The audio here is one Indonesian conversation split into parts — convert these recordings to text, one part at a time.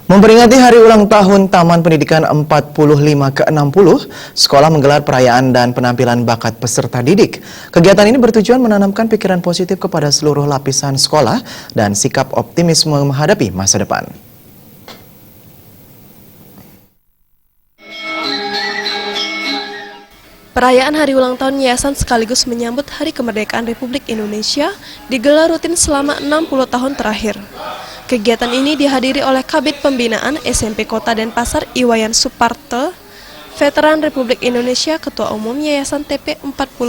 Memperingati hari ulang tahun Taman Pendidikan 45 ke-60, sekolah menggelar perayaan dan penampilan bakat peserta didik. Kegiatan ini bertujuan menanamkan pikiran positif kepada seluruh lapisan sekolah dan sikap optimisme menghadapi masa depan. Perayaan hari ulang tahun Yayasan sekaligus menyambut Hari Kemerdekaan Republik Indonesia digelar rutin selama 60 tahun terakhir. Kegiatan ini dihadiri oleh Kabid Pembinaan SMP Kota Denpasar Iwayan Suparte, Veteran Republik Indonesia, Ketua Umum Yayasan TP 45,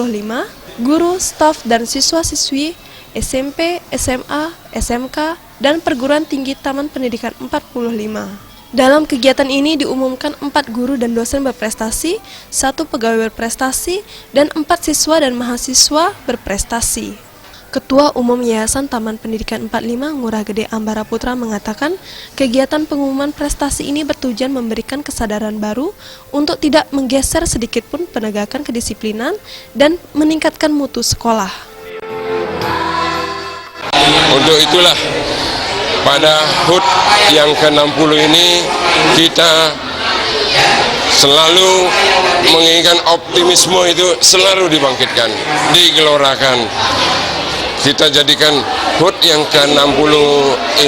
guru, staf, dan siswa-siswi SMP, SMA, SMK, dan Perguruan Tinggi Taman Pendidikan 45. Dalam kegiatan ini diumumkan 4 guru dan dosen berprestasi, 1 pegawai berprestasi, dan 4 siswa dan mahasiswa berprestasi. Ketua Umum Yayasan Taman Pendidikan 45 Ngurah Gede Ambara Putra mengatakan, kegiatan pengumuman prestasi ini bertujuan memberikan kesadaran baru untuk tidak menggeser sedikitpun penegakan kedisiplinan dan meningkatkan mutu sekolah. Untuk itulah pada HUT yang ke-60 ini kita selalu menginginkan optimisme itu selalu dibangkitkan, digelorakan. Kita jadikan HUT yang ke-60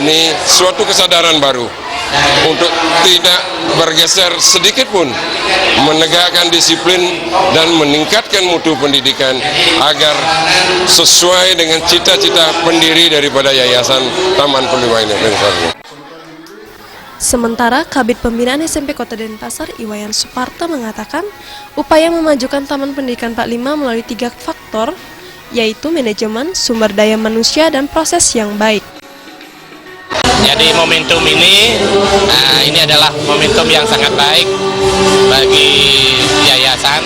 ini suatu kesadaran baru untuk tidak bergeser sedikit pun, menegakkan disiplin dan meningkatkan mutu pendidikan agar sesuai dengan cita-cita pendiri daripada Yayasan Taman Pendidikan ini. Sementara Kabid Pembinaan SMP Kota Denpasar Iwayan Suparte mengatakan, upaya memajukan Taman Pendidikan 45 melalui 3 faktor, yaitu manajemen, sumber daya manusia, dan proses yang baik. Jadi momentum ini adalah momentum yang sangat baik bagi yayasan.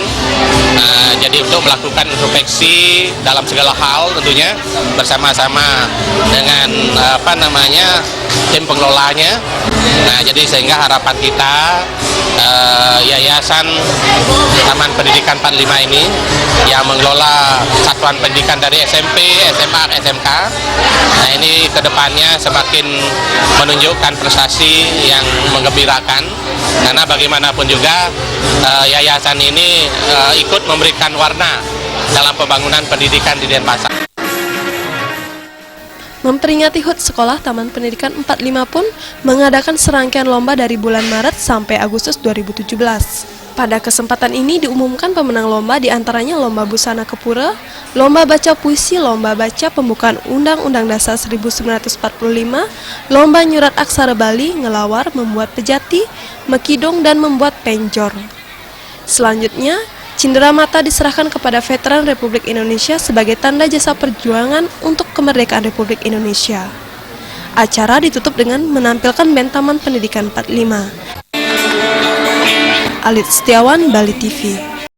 Jadi untuk melakukan introspeksi dalam segala hal tentunya bersama-sama dengan tim pengelolanya. Jadi sehingga harapan kita Yayasan Taman Pendidikan 45 ini yang mengelola satuan pendidikan dari SMP, SMA, SMK. Ini kedepannya semakin menunjukkan prestasi yang menggembirakan, karena bagaimanapun juga yayasan ini ikut memberikan warna dalam pembangunan pendidikan di Denpasar. Memperingati HUT sekolah, Taman Pendidikan 45 pun mengadakan serangkaian lomba dari bulan Maret sampai Agustus 2017. Pada kesempatan ini diumumkan pemenang lomba diantaranya Lomba Busana Kepura, Lomba Baca Puisi, Lomba Baca Pembukaan Undang-Undang Dasar 1945, Lomba Nyurat Aksara Bali, Ngelawar, Membuat Pejati, Mekidong, dan Membuat Penjor. Selanjutnya, cindera mata diserahkan kepada Veteran Republik Indonesia sebagai tanda jasa perjuangan untuk kemerdekaan Republik Indonesia. Acara ditutup dengan menampilkan band Taman Pendidikan 45. Alit Setiawan, Bali TV.